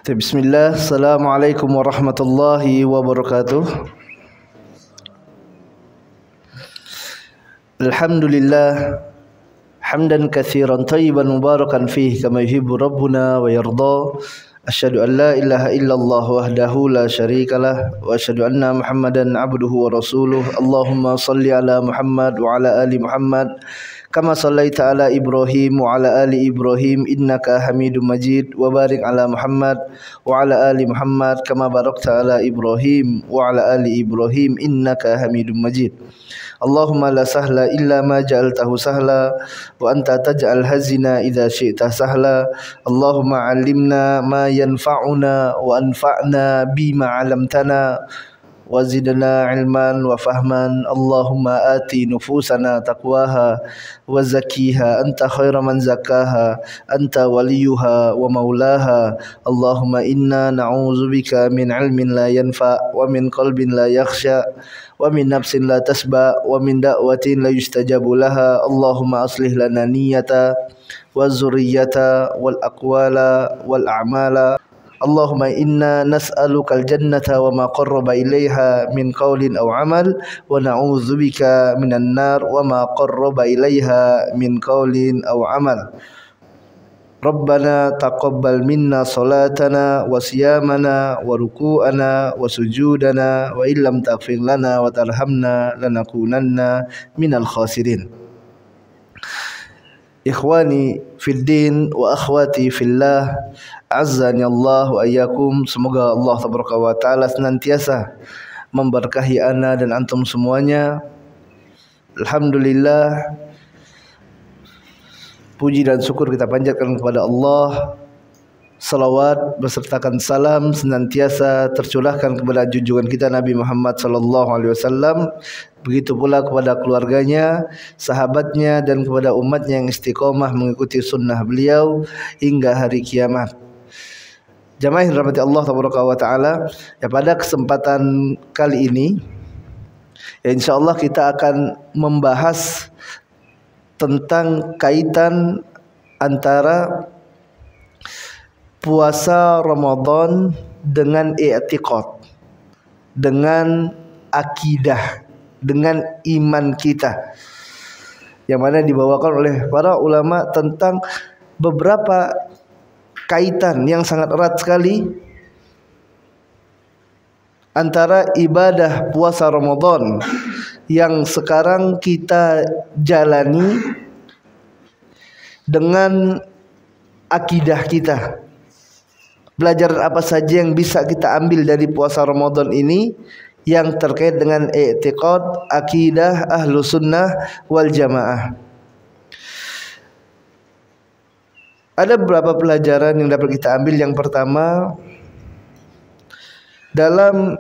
Bismillah, Assalamualaikum warahmatullahi wabarakatuh. Alhamdulillah, hamdan katsiran tayyiban mubarakan fihi kama yuhibbu rabbuna wa yarda. Asyhadu an la ilaha illallah wahdahu la syarikalah wa asyhadu anna Muhammadan abduhu wa rasuluh. Allahumma salli ala Muhammad wa ala ali Muhammad kama sallaita ala Ibrahim wa ala ali Ibrahim innaka Hamidum Majid wa barik ala Muhammad wa ala ali Muhammad kama barakta ala Ibrahim wa ala ali Ibrahim innaka Hamidum Majid. Allahumma la sahla illa ma ja'altahu sahla wa anta taj'al hazina idza syi'ta sahla. Allahumma 'allimna ma yanfa'una wa anfa'na bima 'allamtana wa zidna ilman wa fahman. Allahumma ati nufusana taqwaha wa zakkiha anta khaira man zakkaha anta waliyuha wa maulaha. Allahumma inna na'udzubika min ilmin la yanfa' wa min qalbin la yakhsha wa min nafsin la tasba wa min da'watin la yustajabu laha. Allahumma aslih lana niyyata wa zurriyyata wal aqwala wal a'mala. Allahumma inna nas'alukal jannata wa ma qarraba ilaiha min qawlin aw amal wa na'udzubika minan nar wa ma qarraba ilaiha min qawlin aw amal. Rabbana taqabbal minna salatana wa siyamana wa ruku'ana wa sujudana wa illam taghfir lana wa tarhamna lanakunanna minal khasirin. Ikhwani fid din wa akhwati fillah, azzani Allah wa iyyakum. Semoga Allah tabaraka wa taala senantiasa memberkahi ana dan antum semuanya. Alhamdulillah, puji dan syukur kita panjatkan kepada Allah. Salawat besertakan salam senantiasa tercurahkan kepada junjungan kita Nabi Muhammad sallallahu alaihi wasallam, begitu pula kepada keluarganya, sahabatnya dan kepada umatnya yang istiqomah mengikuti sunnah beliau hingga hari kiamat. Jamaah yang dirahmati Allah tabaraka wa taala, ya, pada kesempatan kali ini ya insyaallah kita akan membahas tentang kaitan antara puasa Ramadan dengan i'tiqad, dengan akidah, dengan iman kita, yang mana dibawakan oleh para ulama tentang beberapa kaitan yang sangat erat sekali antara ibadah puasa Ramadan yang sekarang kita jalani dengan akidah kita. Pelajaran apa saja yang bisa kita ambil dari puasa Ramadan ini yang terkait dengan i'tiqad, akidah Ahlus Sunnah wal Jamaah. Ada beberapa pelajaran yang dapat kita ambil. Yang pertama, dalam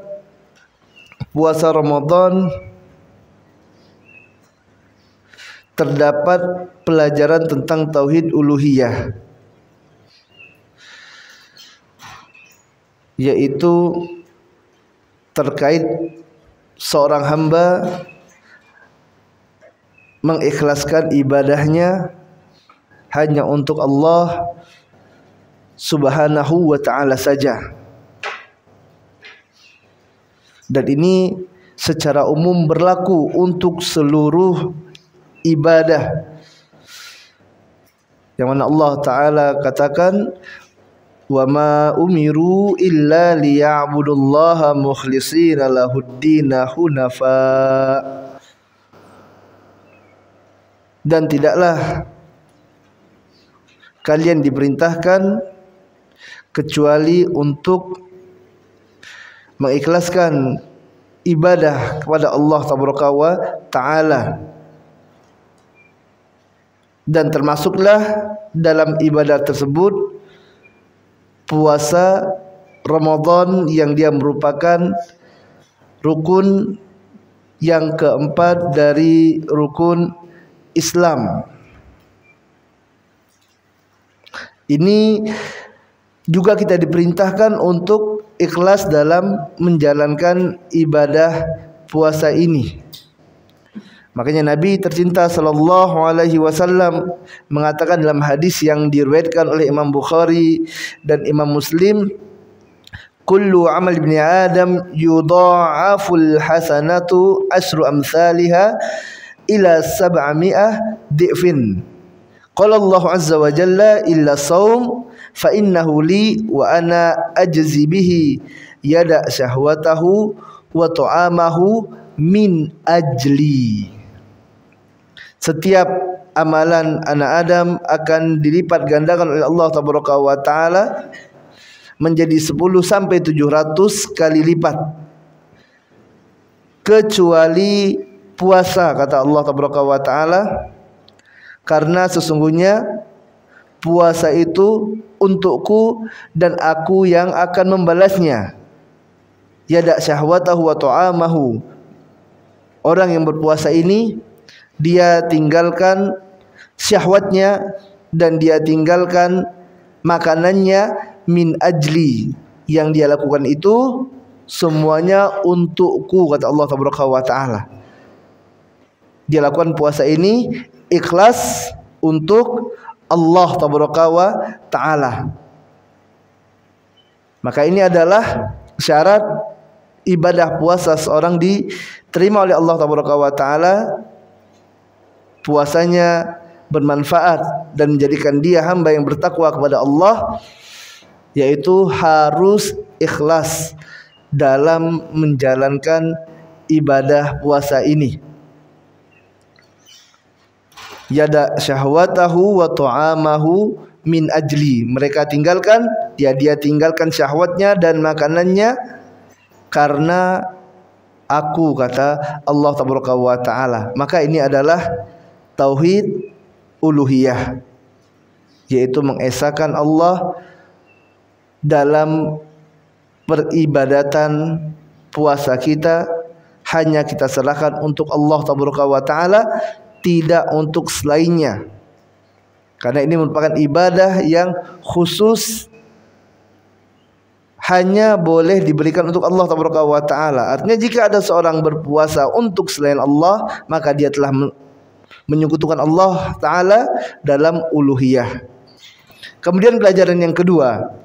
puasa Ramadan terdapat pelajaran tentang tauhid uluhiyah, yaitu terkait seorang hamba mengikhlaskan ibadahnya hanya untuk Allah Subhanahu wa ta'ala saja. Dan ini secara umum berlaku untuk seluruh ibadah, yang mana Allah Ta'ala katakan, wa ma umiru illa liya'budullaha mukhlishina lahuddina hunafa. Dan tidaklah kalian diperintahkan kecuali untuk mengikhlaskan ibadah kepada Allah tabaraka wa taala. Dan termasuklah dalam ibadah tersebut puasa Ramadan yang dia merupakan rukun yang keempat dari rukun Islam. Ini juga kita diperintahkan untuk ikhlas dalam menjalankan ibadah puasa ini. Makanya Nabi tercinta sallallahu alaihi wasallam mengatakan dalam hadis yang diriwayatkan oleh Imam Bukhari dan Imam Muslim, kullu amal ibni Adam yudha'aful hasanatu asyru amsalha ila 700 di'fin. Qala Allah azza wa jalla illa saum fa innahu li wa ana ajzi bihi yada syahwatahu wa ta'amahu min ajli. Setiap amalan anak Adam akan dilipat gandakan oleh Allah tabaraka wa taala menjadi 10 sampai 700 kali lipat, kecuali puasa, kata Allah tabaraka wa taala, karena sesungguhnya puasa itu untukku dan aku yang akan membalasnya. Yada syahwatahu wa ta'amahu. Orang yang berpuasa ini dia tinggalkan syahwatnya dan dia tinggalkan makanannya min ajli. Yang dia lakukan itu semuanya untukku, kata Allah tabaraka wa taala. Dia lakukan puasa ini ikhlas untuk Allah tabaraka wa taala. Maka ini adalah syarat ibadah puasa seorang diterima oleh Allah tabaraka wa taala. Puasanya bermanfaat dan menjadikan dia hamba yang bertakwa kepada Allah, yaitu harus ikhlas dalam menjalankan ibadah puasa ini. Yada syahwatahu wa ta'amahu min ajli. Mereka tinggalkan, dia tinggalkan syahwatnya dan makanannya karena aku, kata Allah tabaraka wa taala. Maka ini adalah tauhid uluhiyah, yaitu mengesahkan Allah dalam peribadatan puasa kita. Hanya kita serahkan untuk Allah tabaraka wa taala, tidak untuk selainnya. Karena ini merupakan ibadah yang khusus, hanya boleh diberikan untuk Allah tabaraka wa taala. Artinya jika ada seorang berpuasa untuk selain Allah, maka dia telah menyekutukan Allah taala dalam uluhiyah. Kemudian pelajaran yang kedua,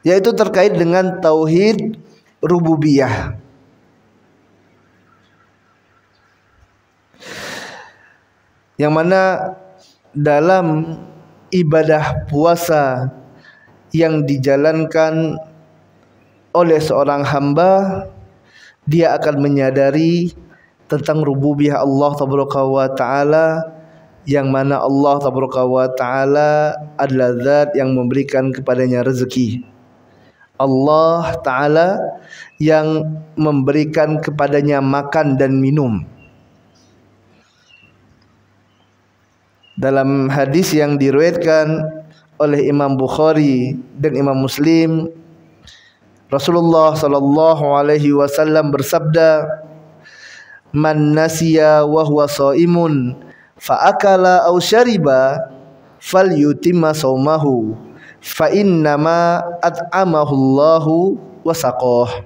yaitu terkait dengan tauhid rububiyah. Yang mana dalam ibadah puasa yang dijalankan oleh seorang hamba, dia akan menyadari tentang rububiyah Allah tabaraka wa taala, yang mana Allah tabaraka wa taala adalah zat yang memberikan kepadanya rezeki. Allah taala yang memberikan kepadanya makan dan minum. Dalam hadis yang diriwayatkan oleh Imam Bukhari dan Imam Muslim, Rasulullah sallallahu alaihi wasallam bersabda, "Man nasiya wa huwa shaimun fa akala aw syariba falyutimma shaumahu fa innama at'amahu Allahu wa saqah."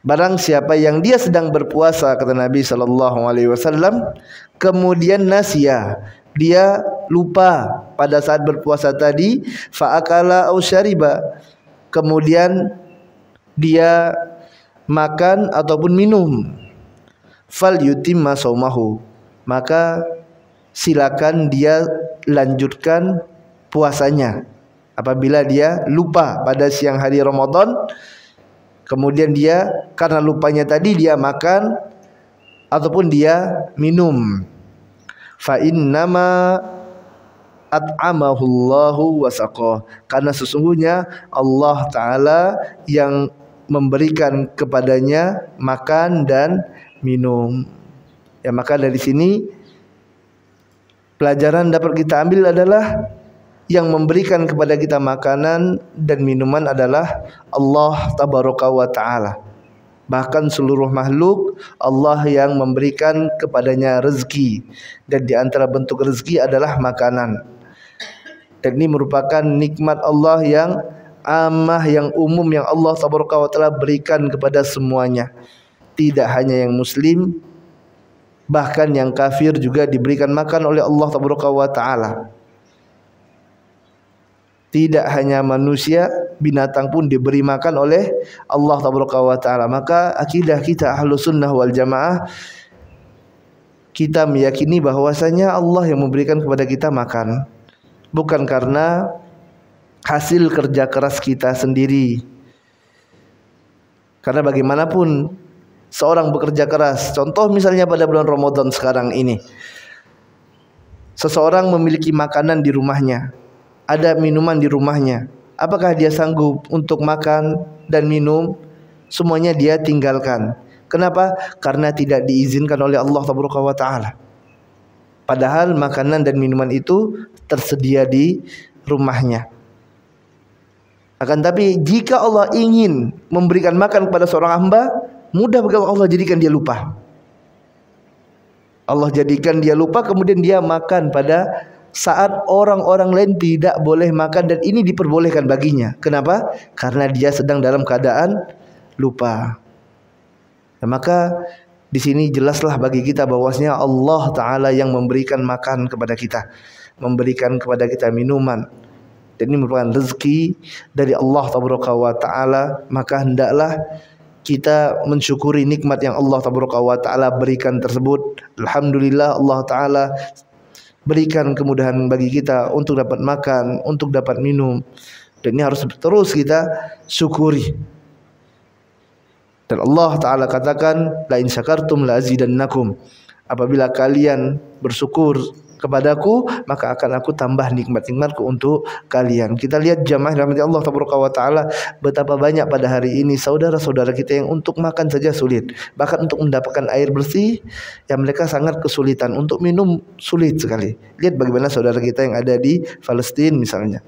Barang siapa yang dia sedang berpuasa, kata Nabi sallallahu alaihi wasallam, kemudian nasiya, dia lupa pada saat berpuasa tadi, fa akala aw syariba, kemudian dia makan ataupun minum, fal yutimma saumahu, maka silakan dia lanjutkan puasanya. Apabila dia lupa pada siang hari Ramadan, kemudian dia karena lupanya tadi dia makan ataupun dia minum, fa innama at'amahu Allahu wa saqah, karena sesungguhnya Allah taala yang memberikan kepadanya makan dan minum. Ya, maka dari sini pelajaran dapat kita ambil adalah yang memberikan kepada kita makanan dan minuman adalah Allah tabaraka wa taala. Bahkan seluruh makhluk Allah yang memberikan kepadanya rezeki, dan di antara bentuk rezeki adalah makanan. Dan ini merupakan nikmat Allah yang amah, yang umum, yang Allah tabaraka wa taala berikan kepada semuanya. Tidak hanya yang muslim, bahkan yang kafir juga diberikan makan oleh Allah tabaraka wa taala. Tidak hanya manusia, binatang pun diberi makan oleh Allah Taala. Maka akidah kita Ahlus Sunnah wal Jamaah, kita meyakini bahwasanya Allah yang memberikan kepada kita makan, bukan karena hasil kerja keras kita sendiri. Karena bagaimanapun seorang bekerja keras, contoh misalnya pada bulan Ramadan sekarang ini, seseorang memiliki makanan di rumahnya, ada minuman di rumahnya, apakah dia sanggup untuk makan dan minum? Semuanya dia tinggalkan. Kenapa? Karena tidak diizinkan oleh Allah Taala. Padahal makanan dan minuman itu tersedia di rumahnya. Akan tapi jika Allah ingin memberikan makan kepada seorang hamba, mudah bagi Allah jadikan dia lupa. Allah jadikan dia lupa, kemudian dia makan pada saat orang-orang lain tidak boleh makan, dan ini diperbolehkan baginya. Kenapa? Karena dia sedang dalam keadaan lupa. Nah, maka di sini jelaslah bagi kita bahwasanya Allah Ta'ala yang memberikan makan kepada kita, memberikan kepada kita minuman, dan ini merupakan rezeki dari Allah Ta'ala. Maka hendaklah kita mensyukuri nikmat yang Allah Ta'ala berikan tersebut. Alhamdulillah, Allah Ta'ala berikan kemudahan bagi kita untuk dapat makan, untuk dapat minum, dan ini harus terus kita syukuri. Dan Allah Ta'ala katakan, la in syakartum la azidannakum, apabila kalian bersyukur kepadaku, maka akan aku tambah nikmat-nikmatku untuk kalian. Kita lihat jamaah rahmati Allah Ta'ala, betapa banyak pada hari ini saudara-saudara kita yang untuk makan saja sulit, bahkan untuk mendapatkan air bersih yang mereka sangat kesulitan, untuk minum sulit sekali. Lihat bagaimana saudara kita yang ada di Palestina misalnya,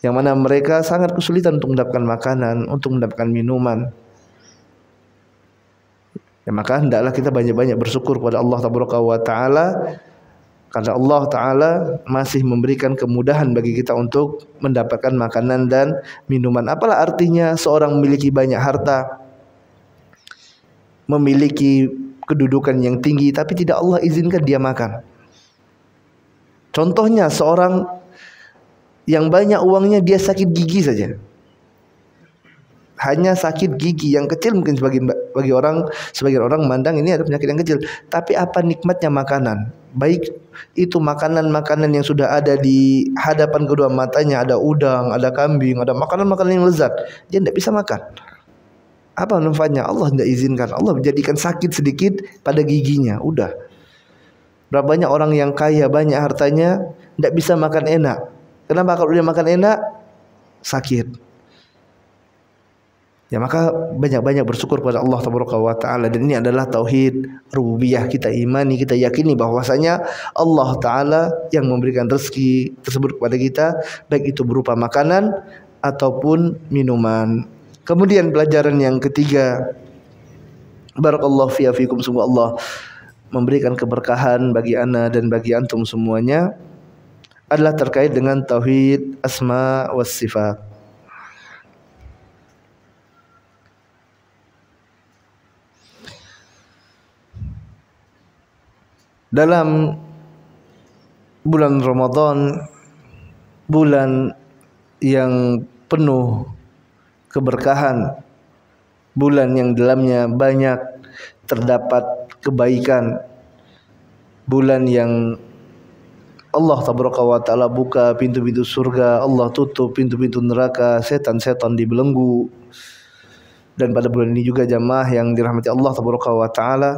yang mana mereka sangat kesulitan untuk mendapatkan makanan, untuk mendapatkan minuman. Ya, maka hendaklah kita banyak-banyak bersyukur kepada Allah Ta'ala, karena Allah Ta'ala masih memberikan kemudahan bagi kita untuk mendapatkan makanan dan minuman. Apalah artinya seorang memiliki banyak harta, memiliki kedudukan yang tinggi, tapi tidak Allah izinkan dia makan. Contohnya seorang yang banyak uangnya, dia sakit gigi saja, hanya sakit gigi yang kecil, mungkin sebagian orang memandang ini ada penyakit yang kecil, tapi apa nikmatnya makanan, baik itu makanan-makanan yang sudah ada di hadapan kedua matanya, ada udang, ada kambing, ada makanan-makanan yang lezat, dia tidak bisa makan. Apa manfaatnya? Allah tidak izinkan. Allah menjadikan sakit sedikit pada giginya, udah. Berapa banyak orang yang kaya, banyak hartanya, tidak bisa makan enak. Kenapa? Kalau dia makan enak, sakit. Ya, maka banyak-banyak bersyukur kepada Allah Ta'ala. Dan ini adalah tauhid rububiyah. Kita imani, kita yakini bahwasanya Allah Ta'ala yang memberikan rezeki tersebut kepada kita, baik itu berupa makanan ataupun minuman. Kemudian pelajaran yang ketiga, barakallahu fiikum, sungguh Allah memberikan keberkahan bagi ana dan bagi antum semuanya, adalah terkait dengan tauhid asma was sifat. Dalam bulan Ramadan, bulan yang penuh keberkahan, bulan yang dalamnya banyak terdapat kebaikan, bulan yang Allah Ta'ala buka pintu-pintu surga, Allah tutup pintu-pintu neraka, setan-setan dibelenggu. Dan pada bulan ini juga jamaah yang dirahmati Allah Ta'ala,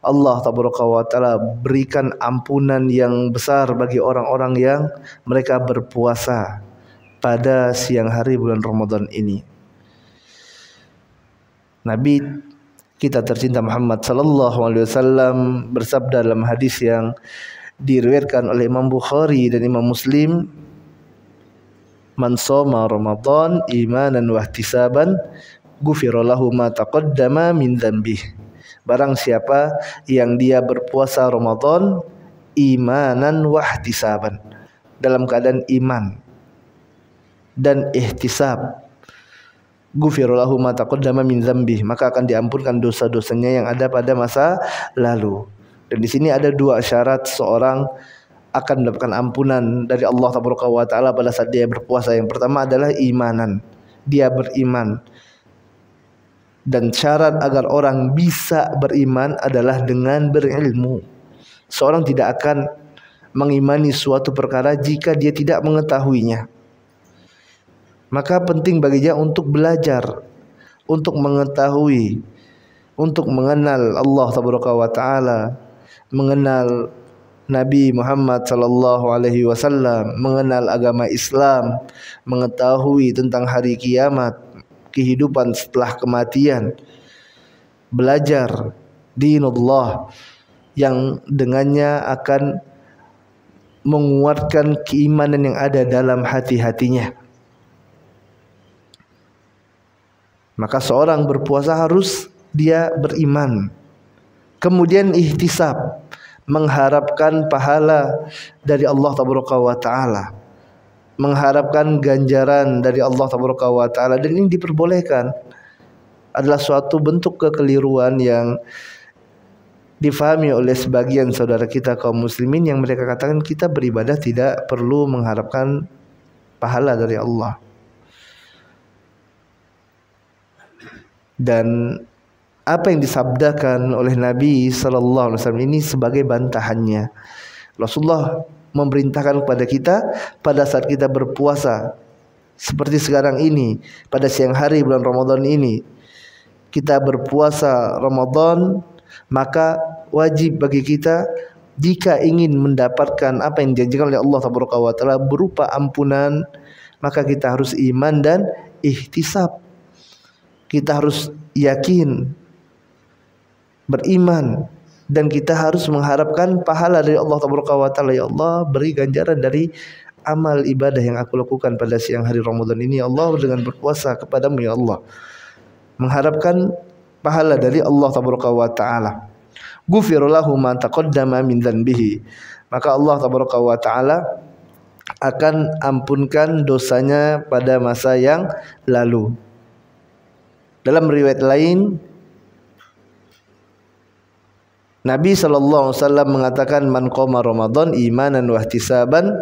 Allah Ta'ala berikan ampunan yang besar bagi orang-orang yang mereka berpuasa pada siang hari bulan Ramadan ini. Nabi kita tercinta Muhammad sallallahu alaihi wasallam bersabda dalam hadis yang diriwayatkan oleh Imam Bukhari dan Imam Muslim, man shoma Ramadan imanan wa ihtisaban ghufira lahu ma taqaddama min dzambih. Barang siapa yang dia berpuasa Ramadan imanan wa ihtisaban, dalam keadaan iman dan ihtisab, ghufira lahu ma taqaddama min dzambih, maka akan diampunkan dosa-dosanya yang ada pada masa lalu. Dan di sini ada dua syarat seorang akan mendapatkan ampunan dari Allah Taala pada saat dia berpuasa. Yang pertama adalah imanan, dia beriman. Dan syarat agar orang bisa beriman adalah dengan berilmu. Seorang tidak akan mengimani suatu perkara jika dia tidak mengetahuinya. Maka penting baginya untuk belajar, untuk mengetahui, untuk mengenal Allah Taala, mengenal Nabi Muhammad sallallahu alaihi wasallam, mengenal agama Islam, mengetahui tentang hari kiamat, kehidupan setelah kematian, belajar dinullah yang dengannya akan menguatkan keimanan yang ada dalam hati-hatinya. Maka seorang berpuasa harus dia beriman, kemudian ihtisab, mengharapkan pahala dari Allah Taala, mengharapkan ganjaran dari Allah Taala. Dan ini diperbolehkan, adalah suatu bentuk kekeliruan yang difahami oleh sebagian saudara kita kaum muslimin, yang mereka katakan kita beribadah tidak perlu mengharapkan pahala dari Allah. Dan apa yang disabdakan oleh Nabi sallallahu alaihi wasallam ini sebagai bantahannya. Rasulullah memerintahkan kepada kita pada saat kita berpuasa seperti sekarang ini, pada siang hari bulan Ramadan ini, kita berpuasa Ramadan, maka wajib bagi kita jika ingin mendapatkan apa yang dijanjikan oleh Allah Taala berupa ampunan, maka kita harus iman dan ihtisab. Kita harus yakin, beriman, dan kita harus mengharapkan pahala dari Allah Taala. Ya Allah, beri ganjaran dari amal ibadah yang aku lakukan pada siang hari Ramadan ini, ya Allah, dengan berpuasa kepadamu, ya Allah. Mengharapkan pahala dari Allah Taala. Ghufira lahu ma taqaddama min dzanbihi. Maka Allah Taala akan ampunkan dosanya pada masa yang lalu. Dalam riwayat lain, Nabi SAW mengatakan, man qoma Ramadan imanan wa ihtisaban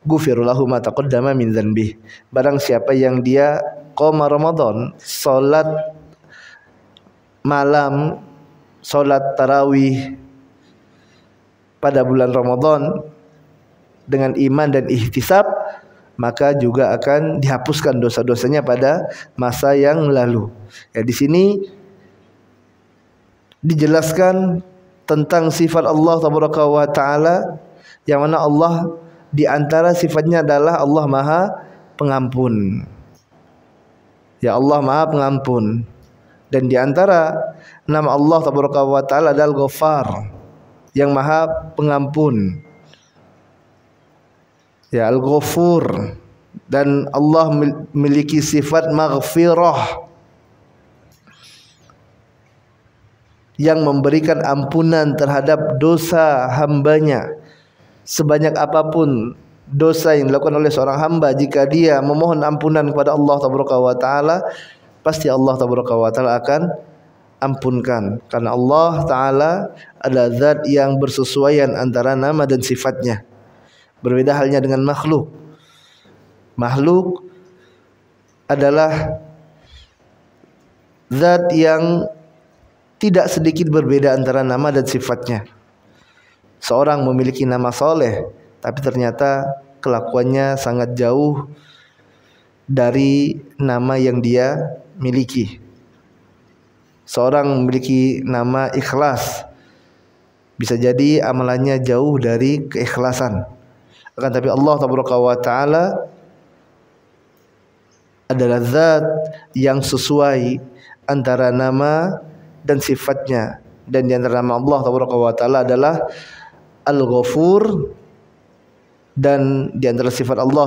ghufira lahu ma taqaddama min dzanbih. Barang siapa yang dia qoma Ramadan, salat malam, salat tarawih pada bulan Ramadan dengan iman dan ihtisab, maka juga akan dihapuskan dosa-dosanya pada masa yang lalu. Ya, di sini dijelaskan tentang sifat Allah Taala, yang mana Allah di antara sifatnya adalah Allah Maha Pengampun. Ya, Allah Maha Pengampun. Dan di antara nama Allah Taala adalah Al-Ghaffar, yang Maha Pengampun. Ya, Al-Ghafur. Dan Allah memiliki sifat maghfirah, yang memberikan ampunan terhadap dosa hambanya. Sebanyak apapun dosa yang dilakukan oleh seorang hamba, jika dia memohon ampunan kepada Allah Taala, pasti Allah Taala akan ampunkan. Karena Allah Taala adalah zat yang bersesuaian antara nama dan sifatnya. Berbeda halnya dengan makhluk. Makhluk adalah zat yang tidak sedikit berbeda antara nama dan sifatnya. Seorang memiliki nama soleh, tapi ternyata kelakuannya sangat jauh dari nama yang dia miliki. Seorang memiliki nama ikhlas, bisa jadi amalannya jauh dari keikhlasan. Akan tapi Allah Taala adalah zat yang sesuai antara nama dan sifatnya. Dan di antara nama Allah Taala adalah Al-Ghafur, dan di antara sifat Allah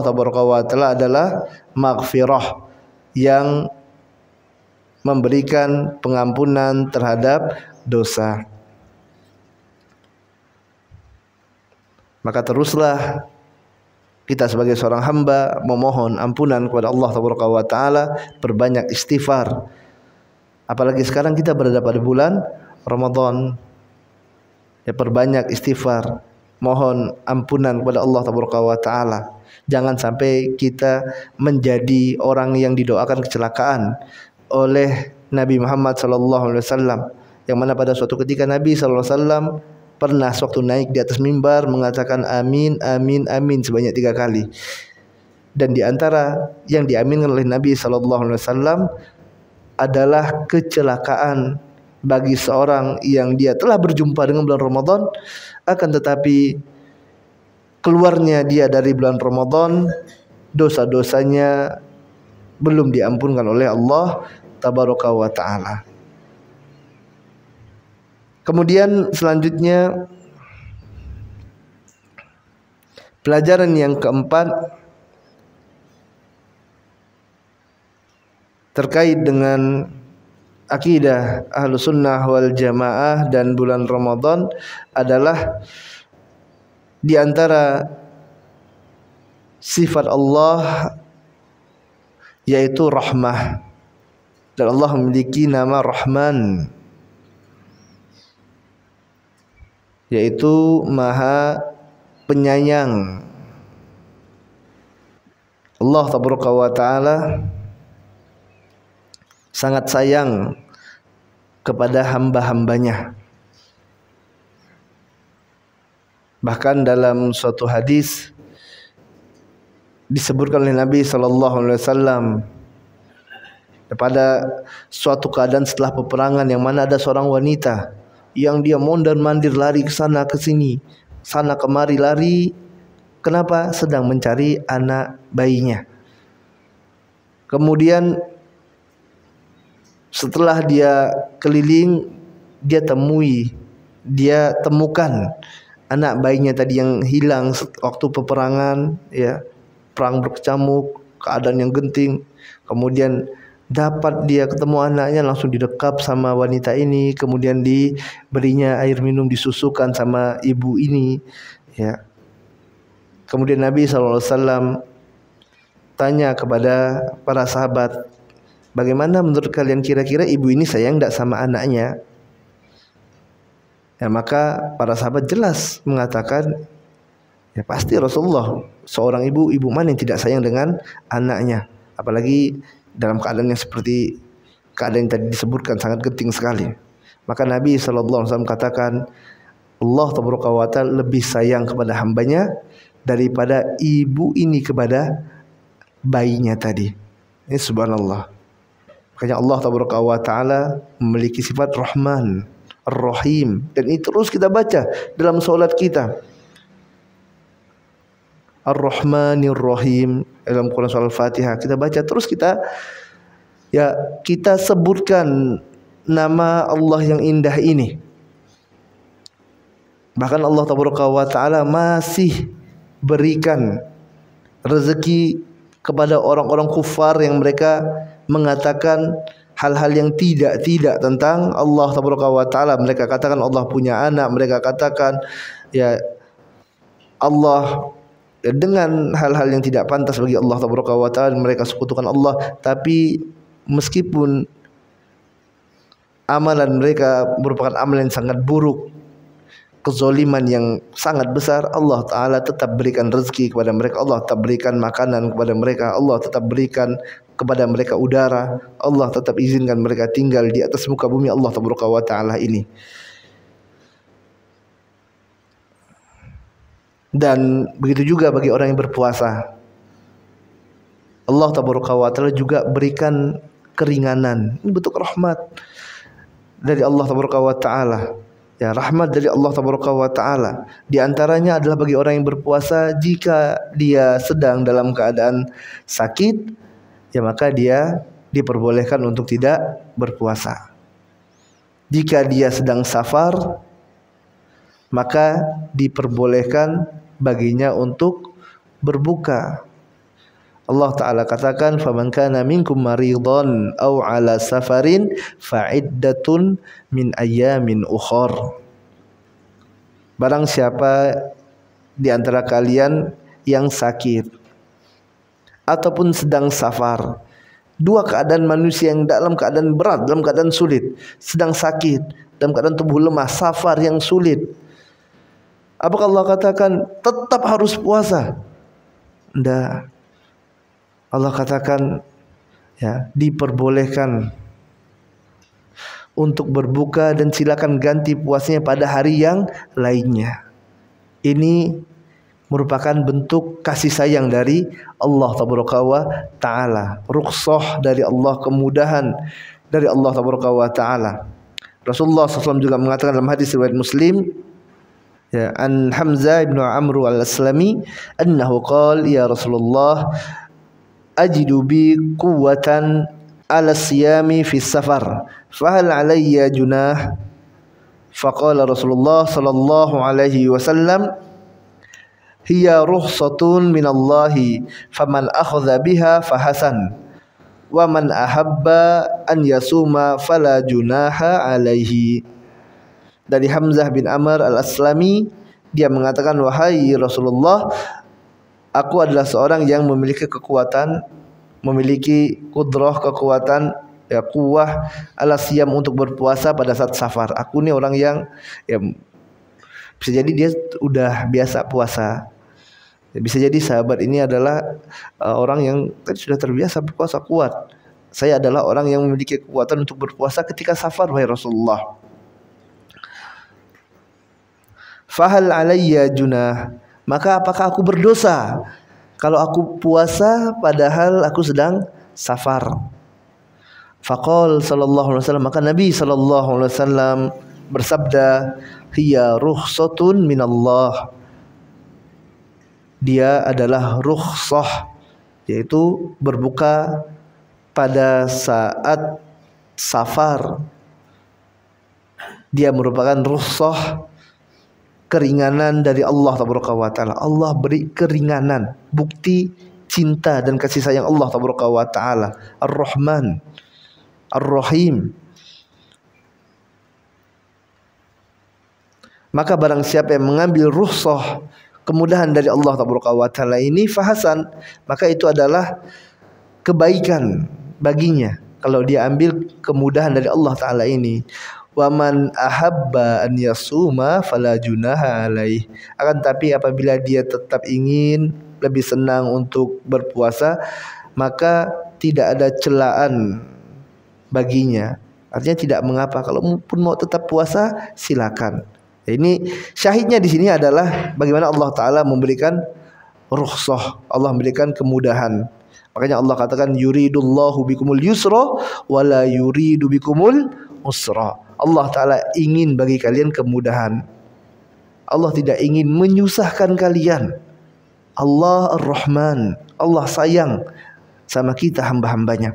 Taala adalah Maghfirah, yang memberikan pengampunan terhadap dosa. Maka teruslah kita sebagai seorang hamba memohon ampunan kepada Allah Taala, berbanyak istighfar. Apalagi sekarang kita berada pada bulan Ramadan, ya, perbanyak istighfar. mohon ampunan kepada Allah Taala. Jangan sampai kita menjadi orang yang didoakan kecelakaan oleh Nabi Muhammad SAW, yang mana pada suatu ketika Nabi SAW pernah sewaktu naik di atas mimbar mengatakan amin, amin, amin sebanyak 3 kali. Dan di antara yang diaminkan oleh Nabi SAW adalah kecelakaan bagi seorang yang dia telah berjumpa dengan bulan Ramadan, akan tetapi keluarnya dia dari bulan Ramadan, dosa-dosanya belum diampunkan oleh Allah Tabaraka wa Ta'ala. Kemudian selanjutnya, pelajaran yang keempat terkait dengan akidah Ahlus Sunnah wal Jamaah dan bulan Ramadan adalah di antara sifat Allah yaitu rahmah, dan Allah memiliki nama Rahman, yaitu Maha Penyayang. Allah Tabaraka wa Ta'ala sangat sayang kepada hamba-hambanya. Bahkan dalam suatu hadis disebutkan oleh Nabi SAW, pada suatu keadaan setelah peperangan yang mana ada seorang wanita yang dia mondar-mandir lari ke sana ke sini, sana kemari lari. Kenapa? Sedang mencari anak bayinya. Kemudian setelah dia keliling, dia temukan anak bayinya tadi yang hilang waktu peperangan, ya, perang berkecamuk, keadaan yang genting. Kemudian dapat dia ketemu anaknya, langsung didekap sama wanita ini, kemudian diberinya air minum, disusukan sama ibu ini, ya. Kemudian Nabi SAW tanya kepada para sahabat, bagaimana menurut kalian, kira-kira ibu ini sayang tidak sama anaknya? Ya, maka para sahabat jelas mengatakan, ya pasti Rasulullah, seorang ibu mana yang tidak sayang dengan anaknya, apalagi dalam keadaan yang seperti keadaan yang tadi disebutkan sangat genting sekali. Maka Nabi SAW katakan, Allah Tabaraka wa Ta'ala lebih sayang kepada hambanya daripada ibu ini kepada bayinya tadi. Ini subhanallah. Makanya Allah Tabaraka wa Ta'ala memiliki sifat Rahman, Ar-Rahim, dan itu terus kita baca dalam salat kita. Ar-Rahmanir Rahim dalam Quran surah Al-Fatihah kita baca terus, kita sebutkan nama Allah yang indah ini. Bahkan Allah Tabaraka wa Ta'ala masih berikan rezeki kepada orang-orang kufar yang mereka mengatakan hal-hal yang tidak tentang Allah Tabaraka wa Ta'ala. Mereka katakan Allah punya anak, mereka katakan ya Allah dengan hal-hal yang tidak pantas bagi Allah Tabaraka wa Ta'ala, mereka sekutukan Allah. Tapi meskipun amalan mereka merupakan amalan yang sangat buruk, kezaliman yang sangat besar, Allah Ta'ala tetap berikan rezeki kepada mereka, Allah tetap berikan makanan kepada mereka, Allah tetap berikan kepada mereka udara, Allah tetap izinkan mereka tinggal di atas muka bumi Allah Tabaraka wa Ta'ala ini. Dan begitu juga bagi orang yang berpuasa, Allah Tabaraka wa Ta'ala juga berikan keringanan. Ini bentuk rahmat dari Allah Tabaraka wa Ta'ala. Ya, rahmat dari Allah Tabaraka wa Ta'ala. Di antaranya adalah bagi orang yang berpuasa, jika dia sedang dalam keadaan sakit, ya maka dia diperbolehkan untuk tidak berpuasa. Jika dia sedang safar, maka diperbolehkan baginya untuk berbuka. Allah Ta'ala katakan, faman kana minkum maridhan aw ala safarin fa'iddatun min ayyamin ukhar. Barang siapa di antara kalian yang sakit ataupun sedang safar, dua keadaan manusia yang dalam keadaan berat, dalam keadaan sulit, sedang sakit, dalam keadaan tubuh lemah, safar yang sulit, Apakah Allah katakan tetap harus puasa? Tidak. Allah katakan ya, diperbolehkan untuk berbuka dan silakan ganti puasanya pada hari yang lainnya. Ini merupakan bentuk kasih sayang dari Allah Tabaraka wa Ta'ala, rukhsah dari Allah, kemudahan dari Allah Tabaraka wa Ta'ala. Rasulullah SAW juga mengatakan dalam hadis riwayat Muslim, ya, an Hamzah ibnu Amr al-Aslami annahu qala ya Rasulullah ajidu bi quwwatan ala siyami fi safar fahal alayya junah, faqala Rasulullah sallallahu alaihi wasallam hiya rukhsatun minallahi faman akhadha biha fahasan wa man ahabba an yasuma fala junaha alaihi. Dari Hamzah bin Amr al-Aslami, dia mengatakan, wahai Rasulullah, aku adalah seorang yang memiliki kekuatan, memiliki kudrah, kekuatan, ya, kuwah ala siyam untuk berpuasa pada saat safar. Aku ni orang yang ya, bisa jadi dia udah biasa puasa. Ya, bisa jadi sahabat ini adalah orang yang sudah terbiasa berpuasa kuat. Saya adalah orang yang memiliki kekuatan untuk berpuasa ketika safar, wahai Rasulullah. Fahal alayya junah, maka apakah aku berdosa kalau aku puasa padahal aku sedang safar? Faqal sallallahu alaihi wasallam, maka Nabi sallallahu alaihi wasallam bersabda, hiya rukhsatun minallah, dia adalah rukhsah, yaitu berbuka pada saat safar. Dia merupakan rukhsah, keringanan dari Allah Tabaraka wa Ta'ala. Allah beri keringanan, bukti cinta dan kasih sayang Allah Tabaraka wa Ta'ala. Ar-Rahman, Ar-Rahim. Maka barang siapa yang mengambil rukhsah, kemudahan dari Allah Tabaraka wa Ta'ala ini, fahasan, maka itu adalah kebaikan baginya kalau dia ambil kemudahan dari Allah Ta'ala ini. Wa man ahabba an yasuma fala junaha alaih. Akan tapi apabila dia tetap ingin, lebih senang untuk berpuasa, maka tidak ada celaan baginya. Artinya tidak mengapa, kalau pun mau tetap puasa silakan. Ini syahidnya di sini adalah bagaimana Allah Ta'ala memberikan rukhsah, Allah memberikan kemudahan. Makanya Allah katakan yuridullahu bikumul yusra wala yuridu bikumul usra. Allah Ta'ala ingin bagi kalian kemudahan. Allah tidak ingin menyusahkan kalian. Allah Ar-Rahman, Allah sayang sama kita hamba-hambanya.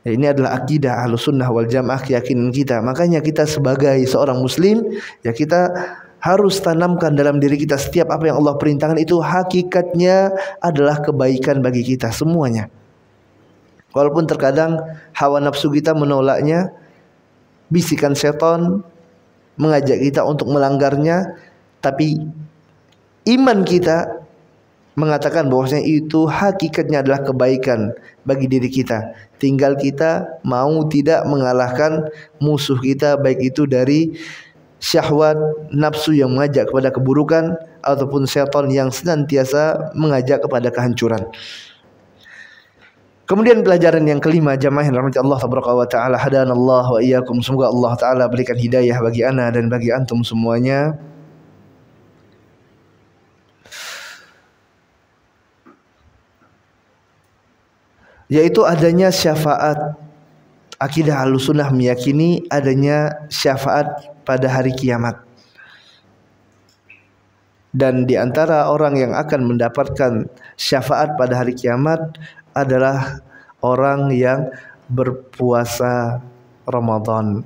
Ya, ini adalah akidah Ahlussunnah wal Jamaah, keyakinan kita. Makanya kita sebagai seorang muslim, ya, kita harus tanamkan dalam diri kita setiap apa yang Allah perintahkan itu hakikatnya adalah kebaikan bagi kita semuanya. Walaupun terkadang hawa nafsu kita menolaknya, bisikan setan mengajak kita untuk melanggarnya, tapi iman kita mengatakan bahwasanya itu hakikatnya adalah kebaikan bagi diri kita. Tinggal kita mau tidak mengalahkan musuh kita, baik itu dari syahwat nafsu yang mengajak kepada keburukan ataupun setan yang senantiasa mengajak kepada kehancuran. Kemudian pelajaran yang kelima, jamaah yang dirahmati Allah Tabaraka wa Ta'ala, hadanallah wa iyyakum. Semoga Allah Ta'ala berikan hidayah bagi ana dan bagi antum semuanya. Yaitu adanya syafaat. Akidah Ahlussunnah meyakini adanya syafaat pada hari kiamat. Dan di antara orang yang akan mendapatkan syafaat pada hari kiamat adalah orang yang berpuasa Ramadan.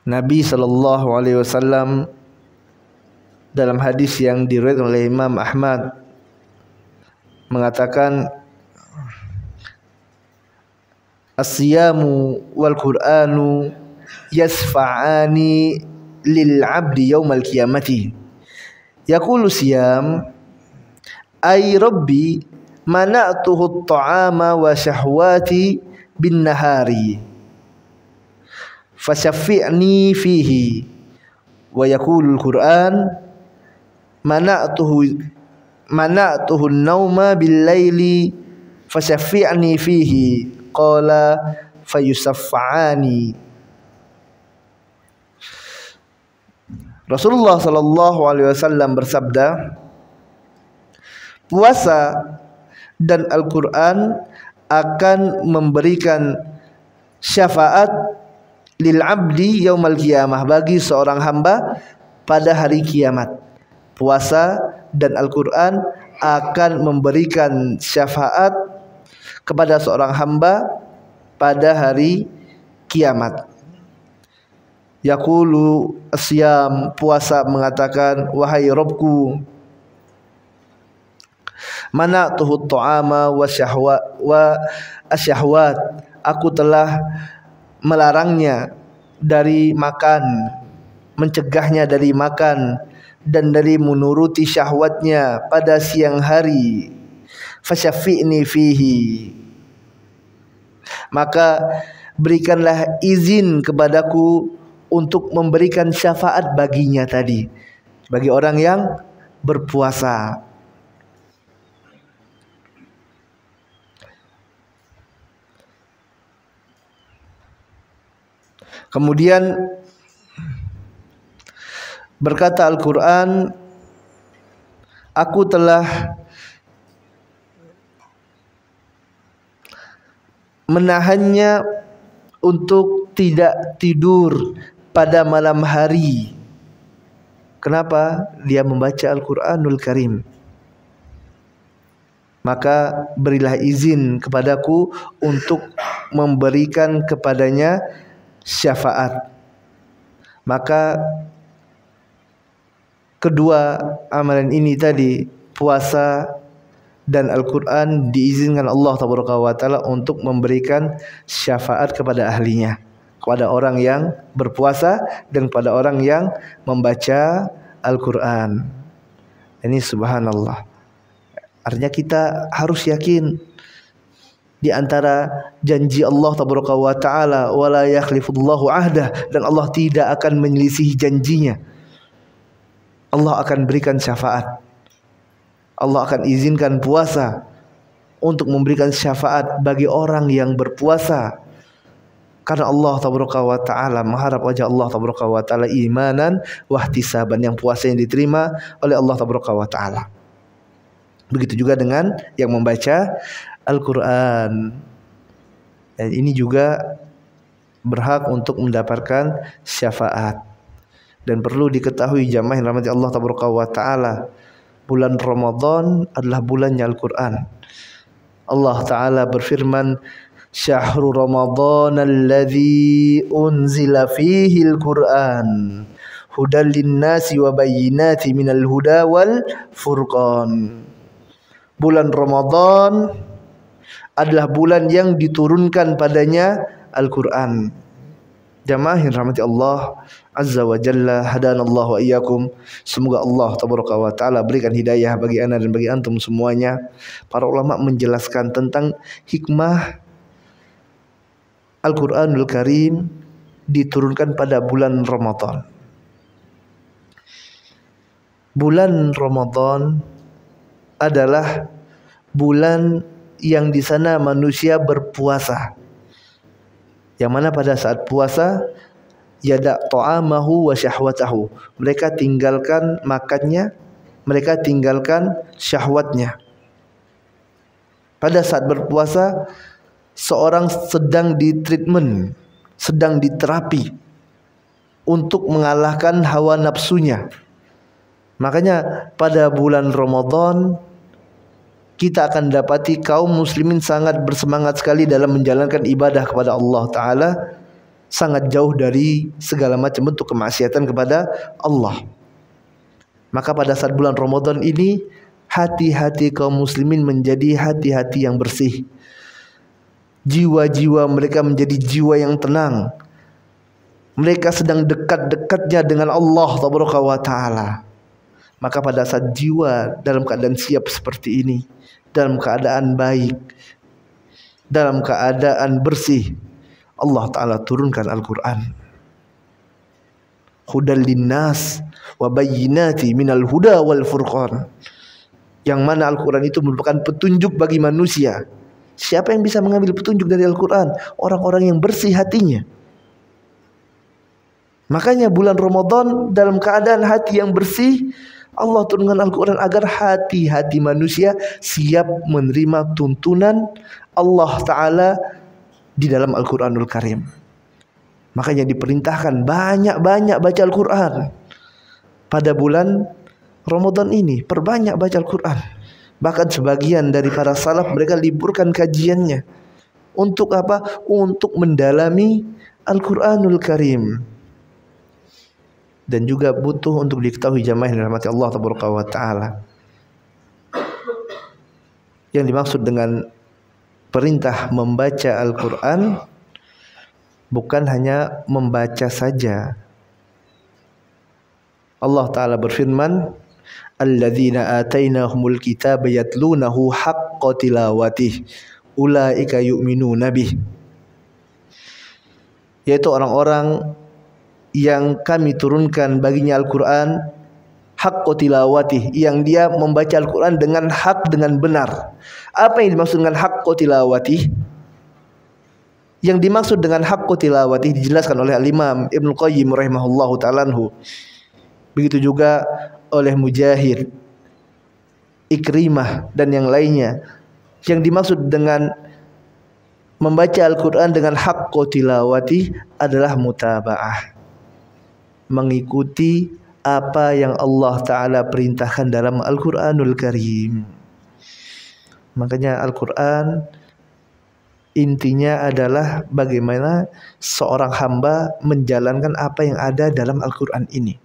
Nabi sallallahu alaihi wasallam dalam hadis yang diriwayatkan oleh Imam Ahmad mengatakan, as-siyamu wal Qur'anu yasfa'ani lil 'abdi yaumal qiyamati. Yaqulu siyam ay rabbi mana'tuhu at-ta'ama wa syahwati bin nahari fasyafi'ni fihi wa yaqulul Qur'an mana'tuhu an-nauma bil laili fasyafi'ni fihi qala fayusaffa'ani. Rasulullah sallallahu alaihi wasallam bersabda, puasa dan Al-Qur'an akan memberikan syafaat lil abdi yaumal qiyamah, bagi seorang hamba pada hari kiamat. Puasa dan Al-Qur'an akan memberikan syafaat kepada seorang hamba pada hari kiamat. Yaqulu asyam, puasa mengatakan, wahai Rabbku, mana'tuhu ta'ama wa asyahwat, aku telah melarangnya dari makan, mencegahnya dari makan dan dari menuruti syahwatnya pada siang hari. Fasyafi'ni fihi, maka berikanlah izin kepadaku untuk memberikan syafaat baginya tadi, bagi orang yang berpuasa. Kemudian berkata Al-Quran, aku telah menahannya untuk tidak tidur pada malam hari. Kenapa? Dia membaca Al-Quranul Karim. Maka berilah izin kepadaku untuk memberikan kepadanya syafaat. Maka kedua amalan ini tadi, puasa dan Al-Quran, diizinkan Allah Taala untuk memberikan syafaat kepada ahlinya, kepada orang yang berpuasa dan kepada orang yang membaca Al-Quran. Ini subhanallah. Artinya kita harus yakin di antara janji Allah Taala, wala yakhlifullahu ahdah, dan Allah tidak akan menyelisihi janjinya. Allah akan berikan syafaat. Allah akan izinkan puasa untuk memberikan syafaat bagi orang yang berpuasa. Karena Allah Taala mengharap wajah Allah Taala imanan wahtisaban, yang puasa yang diterima oleh Allah Taala. Begitu juga dengan yang membaca Al-Quran. Dan ini juga berhak untuk mendapatkan syafaat. Dan perlu diketahui jamaah yang dirahmati Allah Taala, bulan Ramadan adalah bulannya Al-Quran. Allah Ta'ala berfirman, Syahrul Ramadan alladhi unzila fihi al-Quran hudal linnasi wa bayyinati minal huda wal furqan. Bulan Ramadan adalah bulan yang diturunkan padanya Al-Quran. Jamaah yang rahmati Allah Azza wa Jalla, hadanallahu wa iyyakum. Semoga Allah Taala berikan hidayah bagi ana dan bagi antum semuanya. Para ulama menjelaskan tentang hikmah Al-Quranul Karim diturunkan pada bulan Ramadan. Bulan Ramadan adalah bulan yang di sana manusia berpuasa, yang mana pada saat puasa yada ta'amahu wa syahwatahu, mereka tinggalkan makannya, mereka tinggalkan syahwatnya. Pada saat berpuasa, seorang sedang ditreatment, sedang diterapi untuk mengalahkan hawa nafsunya. Makanya pada bulan Ramadan kita akan dapati kaum muslimin sangat bersemangat sekali dalam menjalankan ibadah kepada Allah Ta'ala, sangat jauh dari segala macam bentuk kemaksiatan kepada Allah. Maka pada saat bulan Ramadan ini, hati-hati kaum muslimin menjadi hati-hati yang bersih. Jiwa-jiwa mereka menjadi jiwa yang tenang. Mereka sedang dekat-dekatnya dengan Allah Ta'ala. Maka pada saat jiwa dalam keadaan siap seperti ini, dalam keadaan baik, dalam keadaan bersih, Allah Ta'ala turunkan Al-Quran. hudal linnas wa bayyinati minal huda wal furqan. Yang mana Al-Quran itu merupakan petunjuk bagi manusia. Siapa yang bisa mengambil petunjuk dari Al-Quran? Orang-orang yang bersih hatinya. Makanya bulan Ramadan dalam keadaan hati yang bersih, Allah turunkan Al-Quran agar hati-hati manusia siap menerima tuntunan Allah Ta'ala di dalam Al-Quranul Karim. Makanya diperintahkan banyak-banyak baca Al-Quran pada bulan Ramadan ini. Perbanyak baca Al-Quran. Bahkan sebagian dari para salaf mereka liburkan kajiannya. Untuk apa? Untuk mendalami Al-Quranul Karim. Dan juga butuh untuk diketahui jamaah yang dirahmati Allah Ta'ala. Yang dimaksud dengan perintah membaca Al-Quran bukan hanya membaca saja. Allah Ta'ala berfirman, alladzina atainahumul kitaba yatlunahu haqqa tilawatih ulaika yu'minuna bih. Yaitu orang-orang yang kami turunkan baginya Al-Quran haqqa tilawatih, yang dia membaca Al-Quran dengan hak, dengan benar. Apa yang dimaksud dengan haqqa tilawatih? Yang dimaksud dengan haqqa tilawatih dijelaskan oleh Al-Imam Ibnu Qayyim rahimahullahu ta'ala anhu. Begitu juga oleh Mujahid, Ikrimah dan yang lainnya. Yang dimaksud dengan membaca Al-Quran dengan haqqa tilawatih adalah mutaba'ah, mengikuti apa yang Allah Ta'ala perintahkan dalam Al-Quranul Karim. Makanya Al-Quran intinya adalah bagaimana seorang hamba menjalankan apa yang ada dalam Al-Quran ini.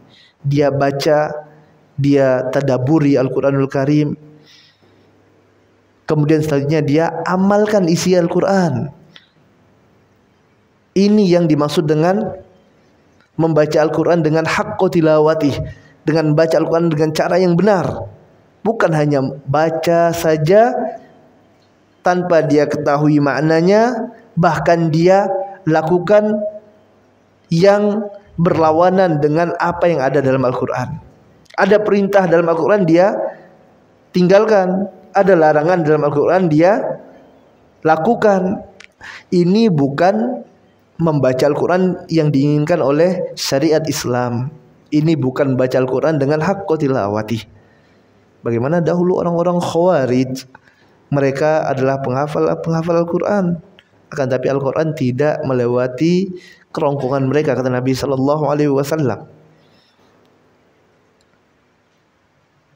Dia baca, dia tadaburi Al-Quranul Karim, kemudian selanjutnya dia amalkan isi Al-Quran. Ini yang dimaksud dengan membaca Al-Quran dengan haqqa tilawatih, dengan baca Al-Quran dengan cara yang benar. Bukan hanya baca saja tanpa dia ketahui maknanya, bahkan dia lakukan yang berlawanan dengan apa yang ada dalam Al-Quran. Ada perintah dalam Al-Quran dia tinggalkan, ada larangan dalam Al-Quran dia lakukan. Ini bukan membaca Al-Quran yang diinginkan oleh syariat Islam. Ini bukan baca Al-Quran dengan haqqa tilawatih. Bagaimana dahulu orang-orang Khawarij, mereka adalah penghafal Al-Quran, akan tapi Al-Quran tidak melewati kerongkongan mereka, kata Nabi sallallahu alaihi wasallam.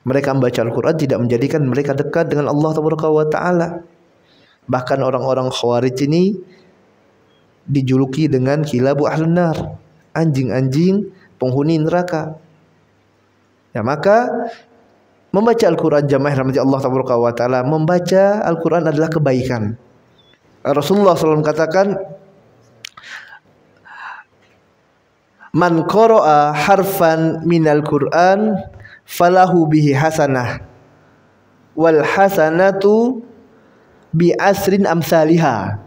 Mereka membaca Al-Quran tidak menjadikan mereka dekat dengan Allah Ta'ala. Bahkan orang-orang Khawarij ini dijuluki dengan kilabu ahlun nar, anjing-anjing penghuni neraka. Ya, maka membaca Al-Quran, jamaah rahmati Allah Ta'ala, membaca Al-Quran adalah kebaikan. Rasulullah SAW katakan, man qara'a harfan minal Qur'an falahu bihi hasanah wal hasanatu bi asrin amsalihah.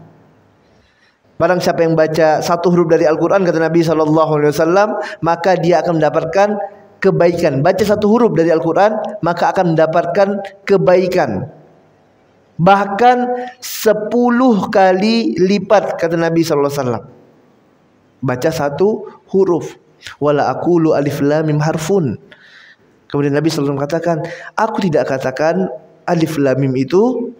Barang siapa yang baca satu huruf dari Al-Quran, kata Nabi SAW, maka dia akan mendapatkan kebaikan. Baca satu huruf dari Al-Quran, maka akan mendapatkan kebaikan, bahkan 10 kali lipat, kata Nabi SAW. Baca satu huruf. Wala aqulu alif lam mim harfun. Kemudian Nabi SAW katakan, aku tidak katakan alif lam mim itu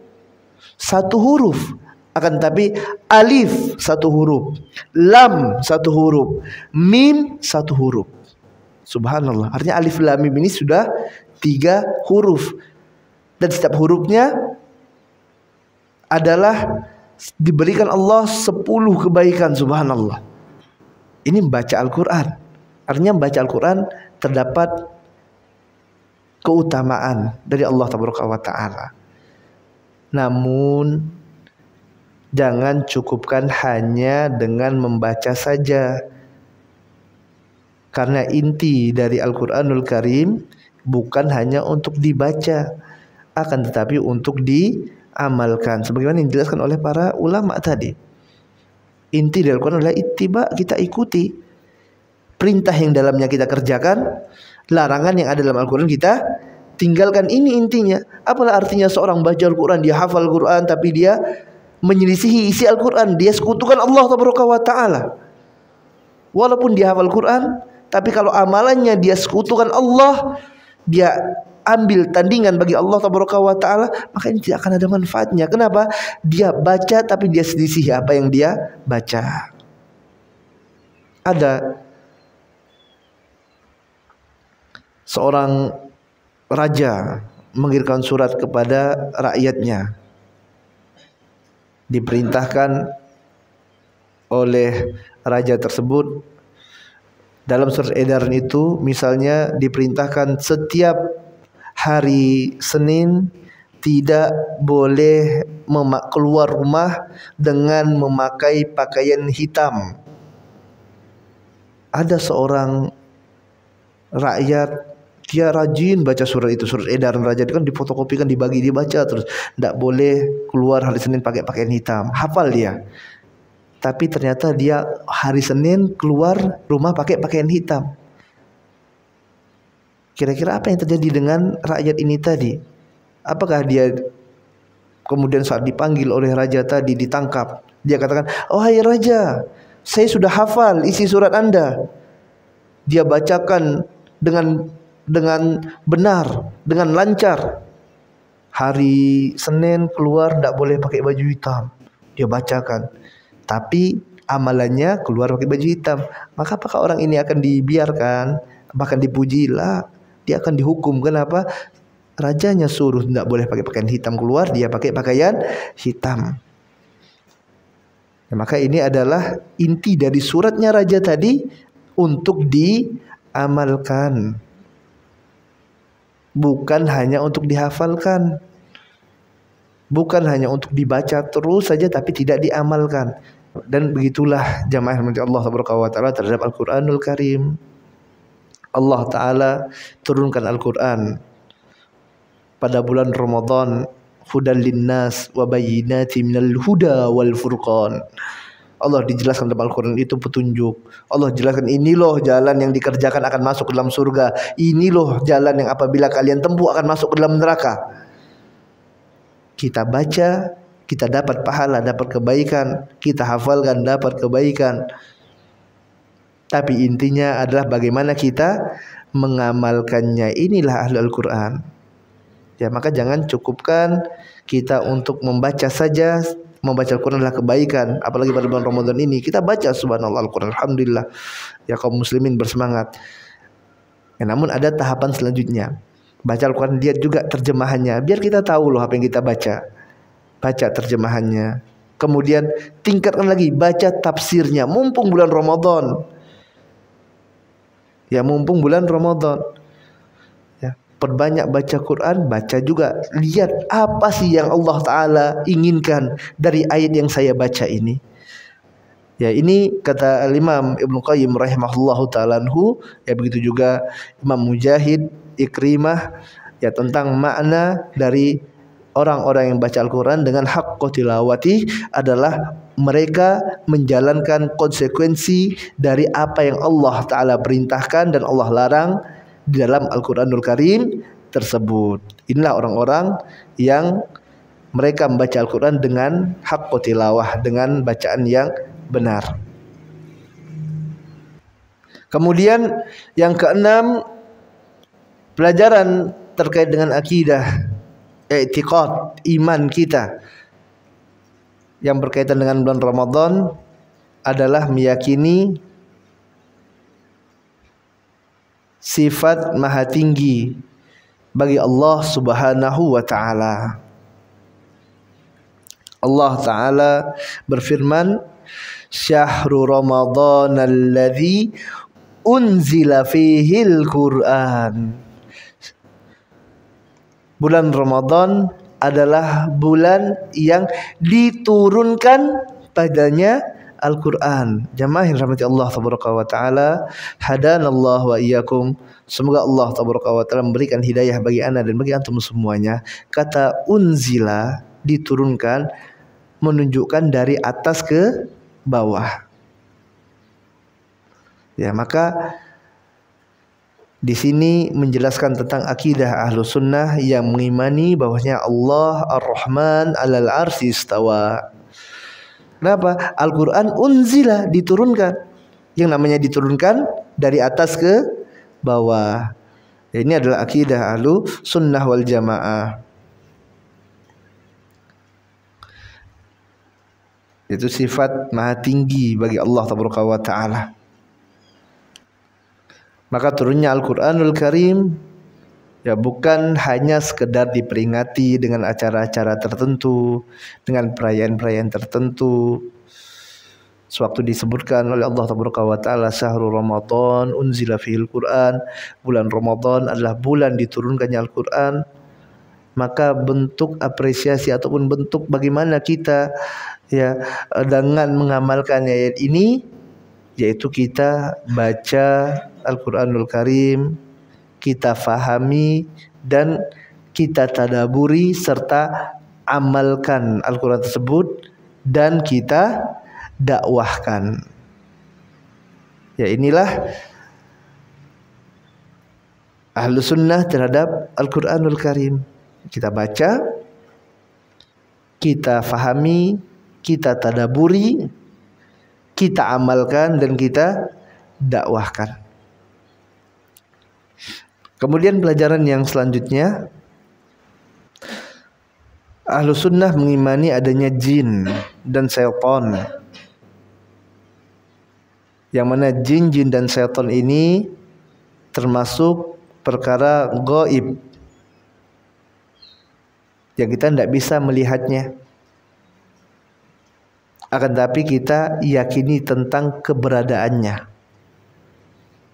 satu huruf, akan tapi alif satu huruf, lam satu huruf, mim satu huruf. Subhanallah. Artinya alif lam mim ini sudah 3 huruf, dan setiap hurufnya adalah diberikan Allah 10 kebaikan. Subhanallah. Ini membaca Al-Quran. Artinya membaca Al-Quran terdapat keutamaan dari Allah Ta'ala. Namun jangan cukupkan hanya dengan membaca saja, karena inti dari Al-Quranul Karim bukan hanya untuk dibaca, akan tetapi untuk diamalkan. Sebagaimana yang dijelaskan oleh para ulama tadi, inti dari Al-Quran adalah ittiba, kita ikuti. perintah yang dalamnya kita kerjakan, larangan yang ada dalam Al-Quran kita tinggalkan. Ini intinya. Apalah artinya seorang baca Al-Quran, dia hafal Al-Quran, tapi dia menyelisihi isi Al-Quran, dia sekutukan Allah Taala. Walaupun dia hafal Quran, tapi kalau amalannya dia sekutukan Allah, dia ambil tandingan bagi Allah Taala, maka ini tidak akan ada manfaatnya. Kenapa? Dia baca tapi dia selisih apa yang dia baca. Ada seorang raja mengirimkan surat kepada rakyatnya, diperintahkan oleh raja tersebut dalam surat edaran itu, misalnya diperintahkan setiap hari Senin tidak boleh keluar rumah dengan memakai pakaian hitam. Ada seorang rakyat, dia rajin baca surat itu, surat edaran raja itu kan difotokopikan, dibagi, dibaca terus. Tidak boleh keluar hari Senin pakai pakaian hitam. Hafal dia. Tapi ternyata dia hari Senin keluar rumah pakai pakaian hitam. Kira-kira apa yang terjadi dengan rakyat ini tadi? Apakah dia kemudian saat dipanggil oleh raja tadi ditangkap, dia katakan, "Oh hai raja, saya sudah hafal isi surat Anda." Dia bacakan dengan benar, dengan lancar. Hari Senin keluar tidak boleh pakai baju hitam. Dia bacakan. Tapi amalannya keluar pakai baju hitam. Maka apakah orang ini akan dibiarkan, bahkan dipuji? Lah, dia akan dihukum. Kenapa? Rajanya suruh tidak boleh pakai pakaian hitam, keluar dia pakai pakaian hitam. Maka ini adalah inti dari suratnya raja tadi, untuk diamalkan, bukan hanya untuk dihafalkan, bukan hanya untuk dibaca terus saja tapi tidak diamalkan. Dan begitulah jamaah rahmati Allah Taala terhadap Al-Quranul Karim. Allah Ta'ala turunkan Al-Quran pada bulan Ramadan, hudan linnas wa bayyinati minal huda wal furqan. Allah dijelaskan dalam Al-Quran itu petunjuk. Allah jelaskan, ini loh jalan yang dikerjakan akan masuk ke dalam surga. Ini loh jalan yang apabila kalian tempuh akan masuk ke dalam neraka. Kita baca, kita dapat pahala, dapat kebaikan. Kita hafalkan, dapat kebaikan. Tapi intinya adalah bagaimana kita mengamalkannya. Inilah ahli Al-Quran. Ya, maka jangan cukupkan kita untuk membaca saja. Membaca Al-Quran adalah kebaikan. Apalagi pada bulan Ramadan ini kita baca subhanallah Al-Quran, alhamdulillah. Ya kaum muslimin bersemangat. Ya, namun ada tahapan selanjutnya. Baca Al-Quran, lihat juga terjemahannya, biar kita tahu loh apa yang kita baca. Baca terjemahannya. Kemudian tingkatkan lagi, baca tafsirnya. Mumpung bulan Ramadan. Ya, mumpung bulan Ramadan. Ya, perbanyak baca Quran, baca juga. Lihat apa sih yang Allah Ta'ala inginkan dari ayat yang saya baca ini. Ya, ini kata Imam Ibnu Qayyim rahimahullahu ta'ala anhu. Ya, begitu juga Imam Mujahid, Ikrimah, ya, tentang makna dari orang-orang yang baca Al-Quran dengan haqqa tilawati adalah mereka menjalankan konsekuensi dari apa yang Allah Ta'ala perintahkan dan Allah larang di dalam Al-Quranul Karim tersebut. Inilah orang-orang yang mereka membaca Al-Quran dengan haqqa tilawah, dengan bacaan yang benar. Kemudian yang keenam, pelajaran terkait dengan akidah, i'tiqad, iman kita yang berkaitan dengan bulan Ramadan adalah meyakini sifat maha tinggi bagi Allah Subhanahu wa ta'ala. Allah Ta'ala berfirman, "Syahrul Ramadan alladzi unzila fihil Qur'an." Bulan Ramadan adalah bulan yang diturunkan padanya Al-Quran. Jamaah yang rahmati Allah tabaraka wa ta'ala, hadanallahu wa iyyakum. Semoga Allah tabaraka wa ta'ala memberikan hidayah bagi ana dan bagi antum semuanya. Kata unzila, diturunkan, menunjukkan dari atas ke bawah. Ya, maka di sini menjelaskan tentang akidah Ahlus Sunnah yang mengimani bahwasanya Allah Ar-Rahman 'alal 'arsy istawa. Kenapa? Al-Qur'an unzila, diturunkan. Yang namanya diturunkan dari atas ke bawah. Ini adalah akidah Ahlus Sunnah wal Jamaah. Itu sifat maha tinggi bagi Allah Tabaraka wa Ta'ala. Maka turunnya Al-Quranul Karim ya bukan hanya sekedar diperingati dengan acara-acara tertentu, dengan perayaan-perayaan tertentu. Sewaktu disebutkan oleh Allah Tabaraka wa Ta'ala, syahrul Ramadan unzila fihil Quran, bulan Ramadan adalah bulan diturunkannya Al-Quran. Maka bentuk apresiasi ataupun bentuk bagaimana kita ya dengan mengamalkan ayat ini, yaitu kita baca Al-Quranul Karim, kita fahami dan kita tadaburi serta amalkan Al-Quran tersebut dan kita dakwahkan. Ya, inilah Ahlus Sunnah terhadap Al-Quranul Karim. Kita baca, kita fahami, kita tadaburi, kita amalkan dan kita dakwahkan. Kemudian pelajaran yang selanjutnya, Ahlus Sunnah mengimani adanya jin dan syaitan. Yang mana jin dan syaitan ini termasuk perkara gaib yang kita tidak bisa melihatnya. Akan tapi kita yakini tentang keberadaannya.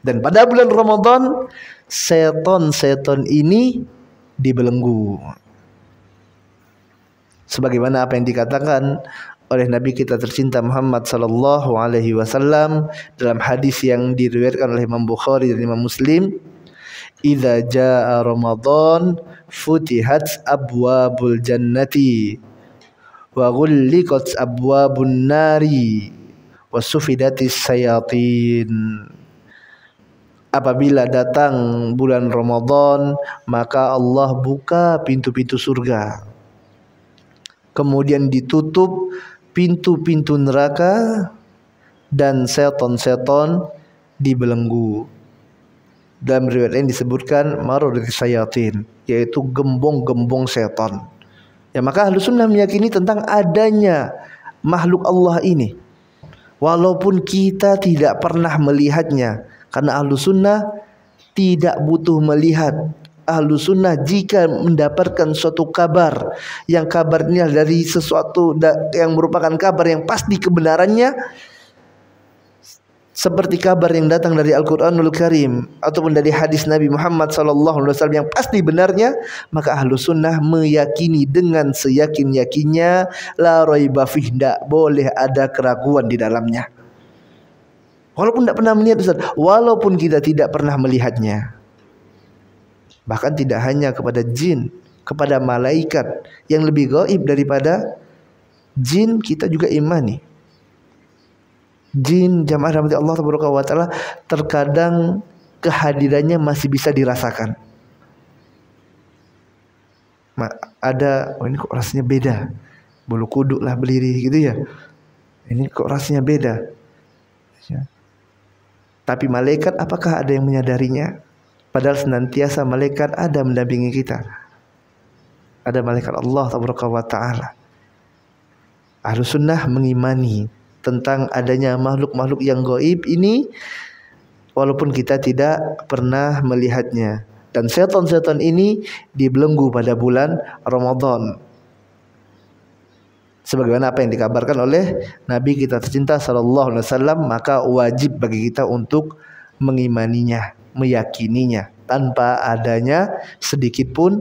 Dan pada bulan Ramadan, setan-setan ini dibelenggu. Sebagaimana apa yang dikatakan oleh Nabi kita tercinta Muhammad sallallahu alaihi wasallam dalam hadis yang diriwayatkan oleh Imam Bukhari dan Imam Muslim, "Idza jaa Ramadan futihat abwabul jannati wa ghulliqat abwabun nari wa sufidatis sayatin." Apabila datang bulan Ramadan, maka Allah buka pintu-pintu surga. Kemudian ditutup pintu-pintu neraka dan setan-setan dibelenggu. Dalam riwayat lain disebutkan maradatis sayatin, yaitu gembong-gembong setan. Ya, maka Ahlus Sunnah meyakini tentang adanya makhluk Allah ini, walaupun kita tidak pernah melihatnya. Karena Ahlus Sunnah tidak butuh melihat. Ahlus Sunnah jika mendapatkan suatu kabar, yang kabarnya dari sesuatu yang merupakan kabar yang pasti kebenarannya, seperti kabar yang datang dari Al-Quranul Karim ataupun dari hadis Nabi Muhammad SAW yang pasti benarnya, maka Ahlus Sunnah meyakini dengan seyakin-yakinnya, la raiba fih, tidak boleh ada keraguan di dalamnya. Walaupun tidak pernah melihat, Ustaz, walaupun kita tidak pernah melihatnya. Bahkan tidak hanya kepada jin, kepada malaikat yang lebih gaib daripada jin kita juga imani. Jin, jamaah rahmati Allah wa ta'ala, terkadang kehadirannya masih bisa dirasakan. Ada, oh ini kok rasanya beda, bulu kuduk lah berdiri gitu ya, ini kok rasanya beda ya. Tapi malaikat, apakah ada yang menyadarinya? Padahal senantiasa malaikat ada mendampingi kita. Ada malaikat Allah Ta'ala. Ahlus Sunnah mengimani tentang adanya makhluk-makhluk yang gaib ini, walaupun kita tidak pernah melihatnya. Dan setan-setan ini dibelenggu pada bulan Ramadan. Sebagaimana apa yang dikabarkan oleh Nabi kita tercinta sallallahu alaihi wasallam, maka wajib bagi kita untuk mengimaninya, meyakininya tanpa adanya sedikit pun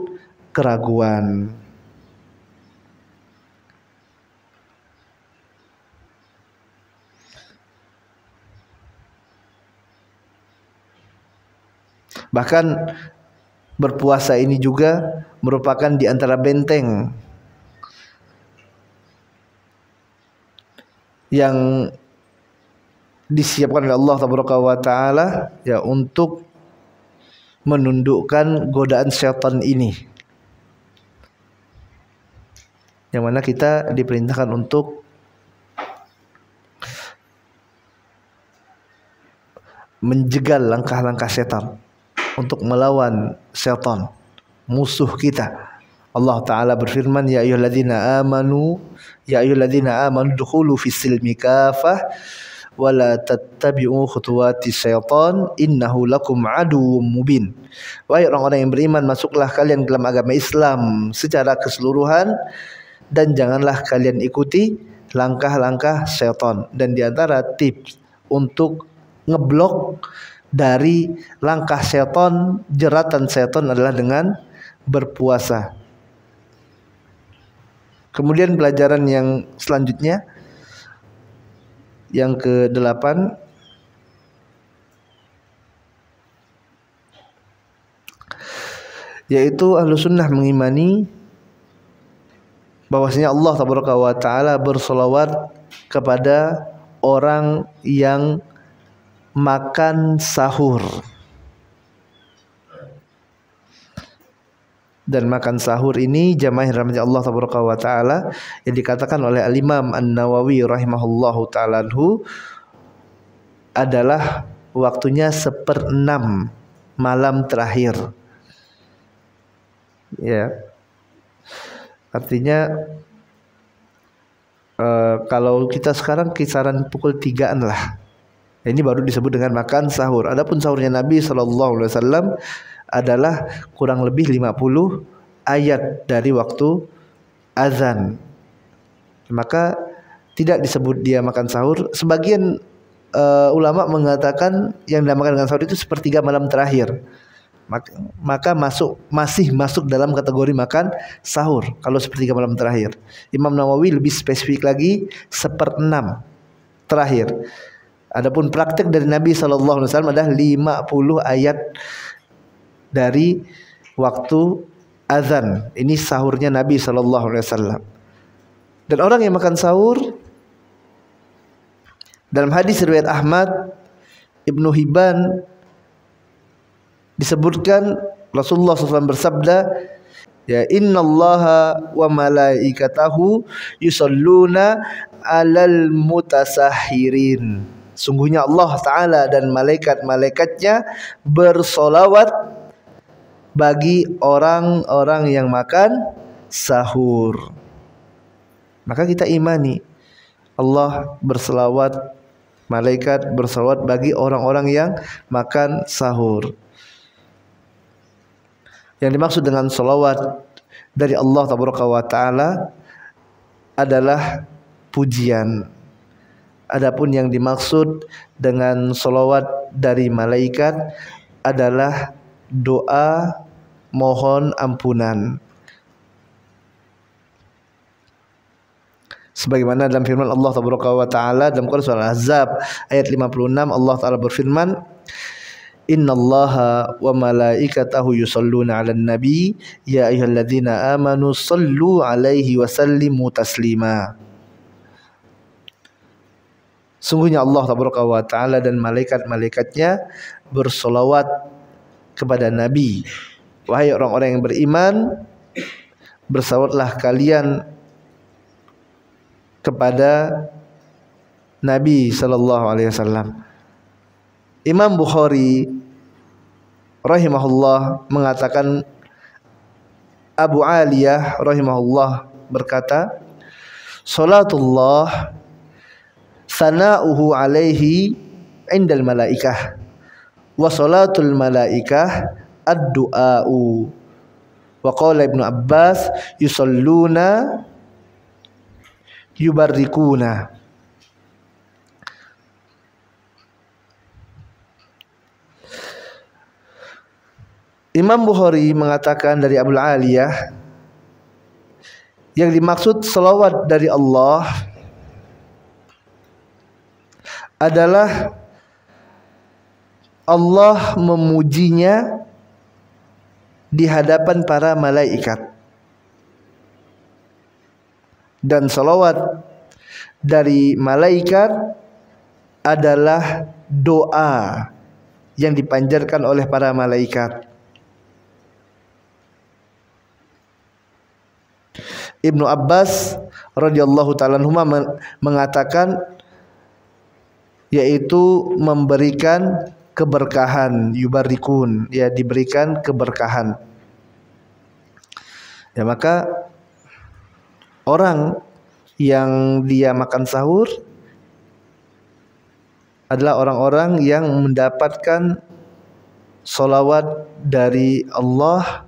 keraguan. Bahkan berpuasa ini juga merupakan di antara benteng yang disiapkan oleh Allah Taala ya untuk menundukkan godaan syaitan ini, yang mana kita diperintahkan untuk menjegal langkah-langkah setan, untuk melawan syaitan, musuh kita. Allah Ta'ala berfirman, ya ayyuhalladzina amanu dukhulu fis-silmi kafah wa la tattabi'u khutuwati syaitan innahu lakum aduwwum mubin. Wahai orang-orang yang beriman, masuklah kalian dalam agama Islam secara keseluruhan dan janganlah kalian ikuti langkah-langkah syaitan. Dan di antara tips untuk ngeblok dari langkah syaitan, jeratan syaitan adalah dengan berpuasa. Kemudian pelajaran yang selanjutnya, yang ke-8, yaitu Ahlussunnah mengimani bahwasanya Allah Taala bersolawat kepada orang yang makan sahur. Dan makan sahur ini jamaah rahmat Allah Taala yang dikatakan oleh Al-Imam An-Nawawi rahimahullahu ta'ala adalah waktunya 1/6 malam terakhir. Ya, artinya kalau kita sekarang kisaran pukul 3-an lah. Ini baru disebut dengan makan sahur. Adapun sahurnya Nabi SAW adalah kurang lebih 50 ayat dari waktu azan. Maka tidak disebut dia makan sahur. Sebagian ulama mengatakan yang dinamakan dengan sahur itu 1/3 malam terakhir. Maka masih masuk dalam kategori makan sahur kalau 1/3 malam terakhir. Imam Nawawi lebih spesifik lagi 1/6 terakhir. Adapun praktek dari Nabi SAW adalah 50 ayat dari waktu azan. Ini sahurnya Nabi SAW. Dan orang yang makan sahur, dalam hadis riwayat Ahmad, Ibnu Hibban, disebutkan Rasulullah SAW bersabda, ya innallaha wa malaikatahu yusalluna alal mutasahhirin. Sungguhnya Allah Ta'ala dan malaikat-malaikatnya bersolawat bagi orang-orang yang makan sahur. Maka kita imani Allah berselawat, malaikat berselawat bagi orang-orang yang makan sahur. Yang dimaksud dengan selawat dari Allah Ta'ala adalah pujian. Adapun yang dimaksud dengan selawat dari malaikat adalah doa mohon ampunan. Sebagaimana dalam firman Allah Ta'ala dalam Quran surah Al-Ahzab ayat 56, Allah Ta'ala berfirman, innallaha wa malaikatahu yusalluna 'alan nabi ya ayyuhalladzina amanu sallu 'alaihi wa sallimu taslima. Sungguhnya Allah Ta'ala dan malaikat-malaikatnya bersolawat kepada Nabi. Wahai orang-orang yang beriman, bersalawatlah kalian kepada Nabi sallallahu alaihi wasallam. Imam Bukhari rahimahullah mengatakan, Abu Aliyah rahimahullah berkata, salatullah sana'uhu alaihi indal malaikah wa salatul malaikah ad-du'a'u. Wa qala Ibnu Abbas yusalluna yubarrikuna. Imam Bukhari mengatakan dari Abu Aliyah, yang dimaksud selawat dari Allah adalah Allah memujinya di hadapan para malaikat. Dan salawat dari malaikat adalah doa yang dipanjatkan oleh para malaikat. Ibnu Abbas radhiyallahu ta'ala anhuma mengatakan, yaitu memberikan keberkahan, yubarikun, ya, diberikan keberkahan. Ya, maka orang yang dia makan sahur adalah orang-orang yang mendapatkan solawat dari Allah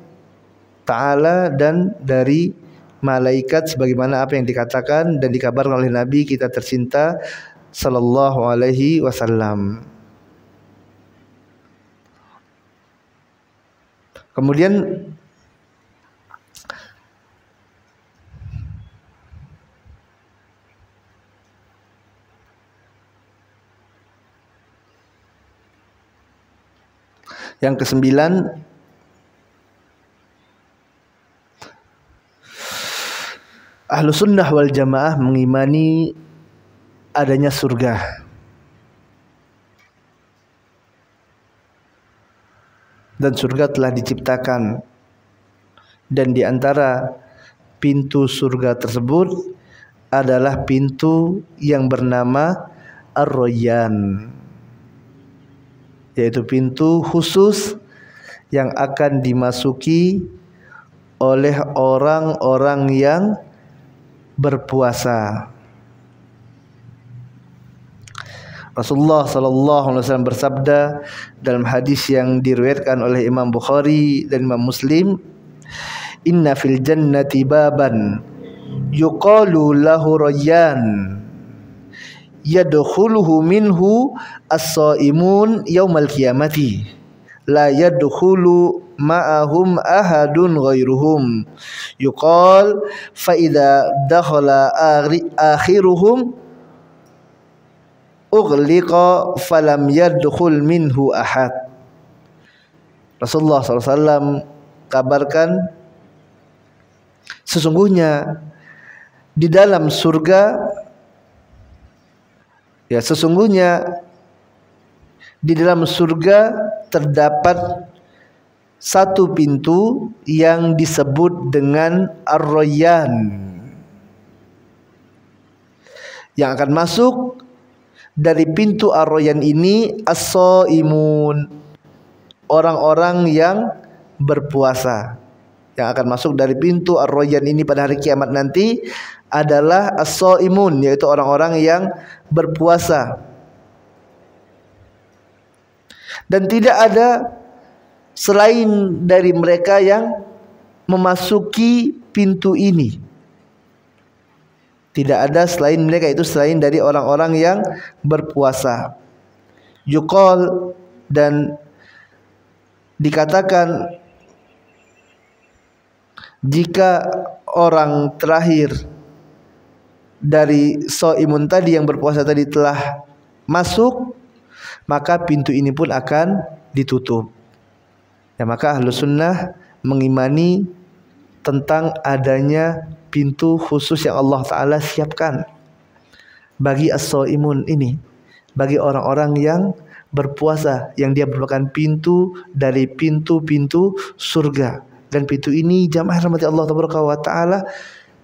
Ta'ala dan dari malaikat, sebagaimana apa yang dikatakan dan dikabarkan oleh Nabi kita tercinta sallallahu alaihi wasallam. Kemudian yang kesembilan, Ahlus Sunnah wal Jamaah mengimani adanya surga. Dan surga telah diciptakan, dan di antara pintu surga tersebut adalah pintu yang bernama Ar-Rayyan, yaitu pintu khusus yang akan dimasuki oleh orang-orang yang berpuasa. Rasulullah sallallahu alaihi wasallam bersabda dalam hadis yang diriwayatkan oleh Imam Bukhari dan Imam Muslim, "Inna fil jannati baban yuqalu lahu Rayyan yadkhuluhu minhu as-shaimun yaumal qiyamati la yadkhulu ma'ahum ahadun ghairuhum yuqal fa idza dakhala akhiruhum ughliqa falam yadkhul minhu ahad." Rasulullah SAW kabarkan, sesungguhnya di dalam surga, ya, sesungguhnya di dalam surga terdapat satu pintu yang disebut dengan Ar-Rayyan, yang akan masuk dari pintu Ar-Rayyan ini as-shaimun, orang-orang yang berpuasa. Yang akan masuk dari pintu Ar-Rayyan ini pada hari kiamat nanti adalah as-shaimun, yaitu orang-orang yang berpuasa. Dan tidak ada selain dari mereka yang memasuki pintu ini. Tidak ada selain mereka, itu selain dari orang-orang yang berpuasa. Yuqal, dan dikatakan jika orang terakhir dari shaimun tadi yang berpuasa tadi telah masuk, maka pintu ini pun akan ditutup. Ya, maka Ahlus Sunnah mengimani tentang adanya pintu khusus yang Allah Ta'ala siapkan bagi as-shaimun ini, bagi orang-orang yang berpuasa, yang dia merupakan pintu dari pintu-pintu surga. Dan pintu ini, jamaah rahmati Allah Ta'ala,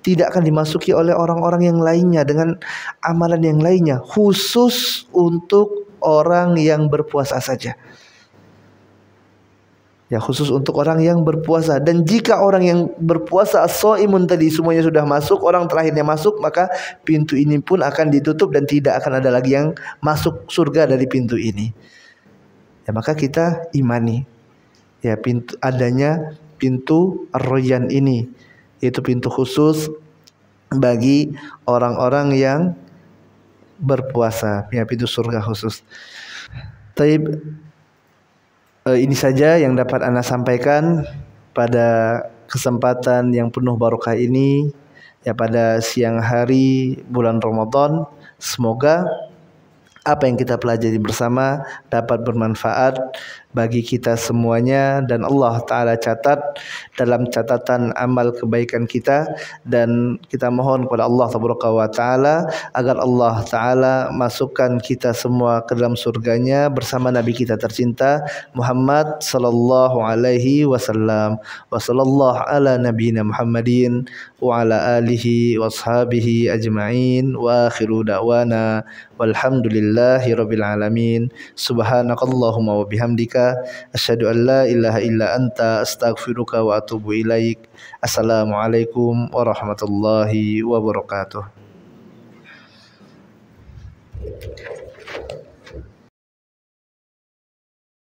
tidak akan dimasuki oleh orang-orang yang lainnya dengan amalan yang lainnya, khusus untuk orang yang berpuasa saja. Ya, khusus untuk orang yang berpuasa. Dan jika orang yang berpuasa as-shaimun tadi semuanya sudah masuk, orang terakhirnya masuk, maka pintu ini pun akan ditutup dan tidak akan ada lagi yang masuk surga dari pintu ini. Ya, maka kita imani, ya, adanya pintu Ar-Rayyan ini, yaitu pintu khusus bagi orang-orang yang berpuasa, ya, pintu surga khusus. Taib, ini saja yang dapat Anda sampaikan pada kesempatan yang penuh barokah ini, ya, pada siang hari bulan Ramadan. Semoga apa yang kita pelajari bersama dapat bermanfaat bagi kita semuanya, dan Allah Ta'ala catat dalam catatan amal kebaikan kita, dan kita mohon kepada Allah Ta'ala agar Allah Ta'ala masukkan kita semua ke dalam surganya bersama Nabi kita tercinta Muhammad sallallahu alaihi wasallam. Wa sallallahu ala nabiyina Muhammadin wa ala alihi wa ashabihi ajma'in wa akhiru da'wana walhamdulillahi rabbil alamin. Subhanakallahumma wa bihamdika asyhadu an la ilaha illa anta astaghfiruka wa atubu ilaik. Assalamualaikum warahmatullahi wabarakatuh.